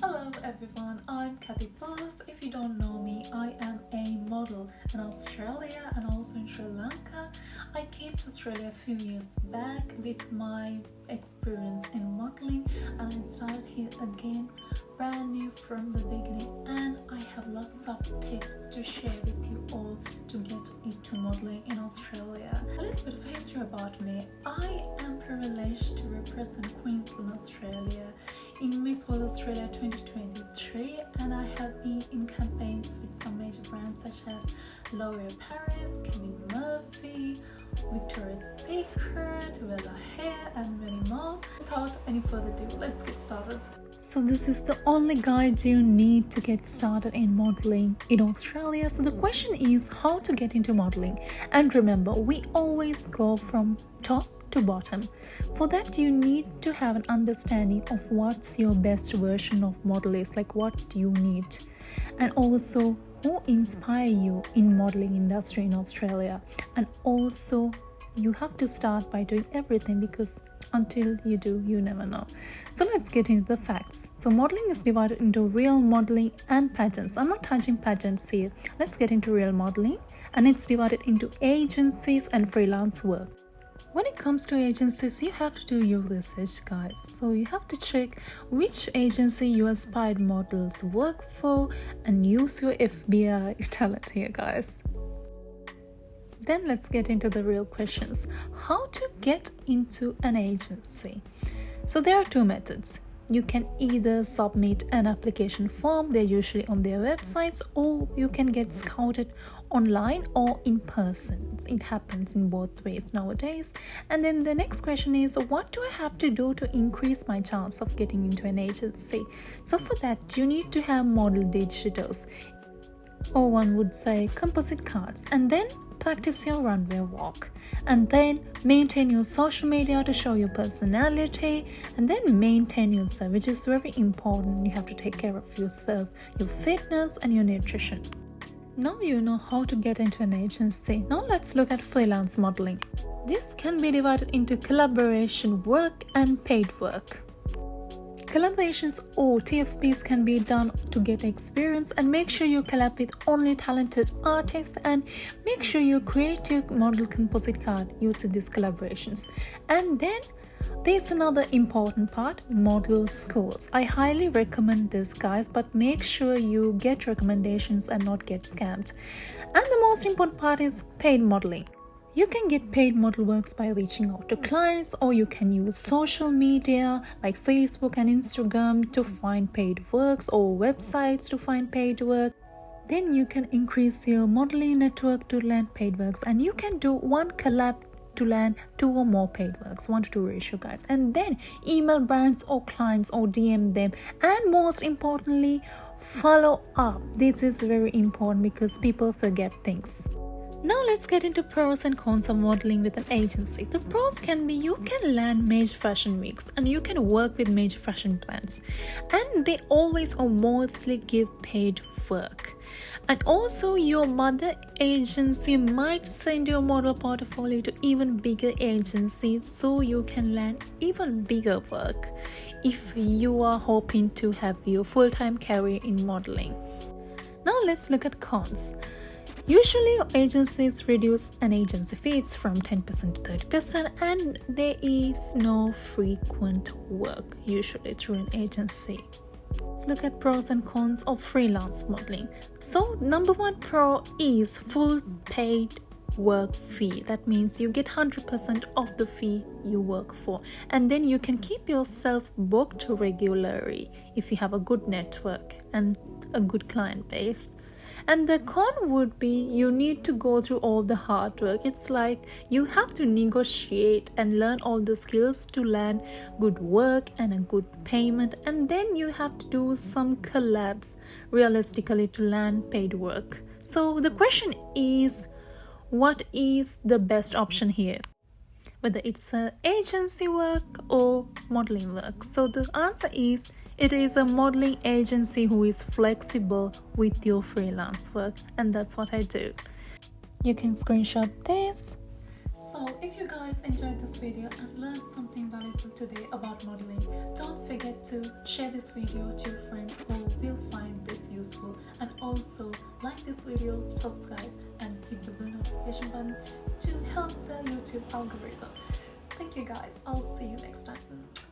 Hello everyone, I'm Kathy Plus. If you don't know me, I am a model in Australia and also in Sri Lanka. I came to Australia a few years back with my experience in modeling and I started here again brand new from the beginning, and I have lots of tips to share with you all to get into modeling in Australia. A little bit of history about me. I am privileged to represent Queensland, Australia in Miss World Australia 2023, and I have been in campaigns with some major brands such as L'Oreal Paris, Kevin Murphy, Victoria's Secret, Wella Hair and many more. Without any further ado, let's get started. So this is the only guide you need to get started in modeling in Australia. So the question is how to get into modeling, and remember, we always go from top to bottom. For that, you need to have an understanding of what's your best version of model is, like what you need, and also who inspire you in modeling industry in Australia. And also you have to start by doing everything, because until you do, you never know. So let's get into the facts. So modeling is divided into real modeling and pageants. I'm not touching pageants here. Let's get into real modeling, and it's divided into agencies and freelance work. When it comes to agencies, you have to do your research, guys. So you have to check which agency your aspired models work for and use your FBI talent here, guys. Then let's get into the real questions. How to get into an agency? So there are two methods. You can either submit an application form, they're usually on their websites, or you can get scouted online or in person. It happens in both ways nowadays. And then the next question is, what do I have to do to increase my chance of getting into an agency? So for that, you need to have model digitals, or one would say composite cards, and then practice your runway walk, and then maintain your social media to show your personality, and then maintain yourself, which is very important. You have to take care of yourself, your fitness and your nutrition. Now you know how to get into an agency. Now let's look at freelance modeling. This can be divided into collaboration work and paid work. Collaborations or TFPs can be done to get experience, and make sure you collab with only talented artists, and make sure you create your model composite card using these collaborations. And then there's another important part, model schools. I highly recommend this, guys, but make sure you get recommendations and not get scammed. And the most important part is paid modeling. You can get paid model works by reaching out to clients, or you can use social media like Facebook and Instagram to find paid works, or websites to find paid work. Then you can increase your modeling network to land paid works, and you can do one collab to land 2 or more paid works, 1 to 2 ratio, guys. And then email brands or clients or DM them, and most importantly, follow up. This is very important because people forget things. Now let's get into pros and cons of modeling with an agency. The pros can be, you can land major fashion weeks and you can work with major fashion brands, and they always or mostly give paid work. And also your mother agency might send your model portfolio to even bigger agencies, so you can land even bigger work if you are hoping to have your full-time career in modeling. Now let's look at cons. Usually agencies reduce an agency fees from 10% to 30%, and there is no frequent work usually through an agency. Let's look at pros and cons of freelance modeling. So number one pro is full paid work fee. That means you get 100% of the fee you work for, and then you can keep yourself booked regularly if you have a good network and a good client base. And the con would be, you need to go through all the hard work. It's like you have to negotiate and learn all the skills to land good work and a good payment, and then you have to do some collabs realistically to land paid work. So the question is, what is the best option here? Whether it's agency work or modeling work. So the answer is, it is a modeling agency who is flexible with your freelance work, and that's what I do. You can screenshot this, So if you guys enjoyed this video and learned something valuable today about modeling, don't forget to share this video to your friends who will find this useful, and also like this video, subscribe and hit the bell notification button to help the YouTube algorithm. Thank you guys. I'll see you next time.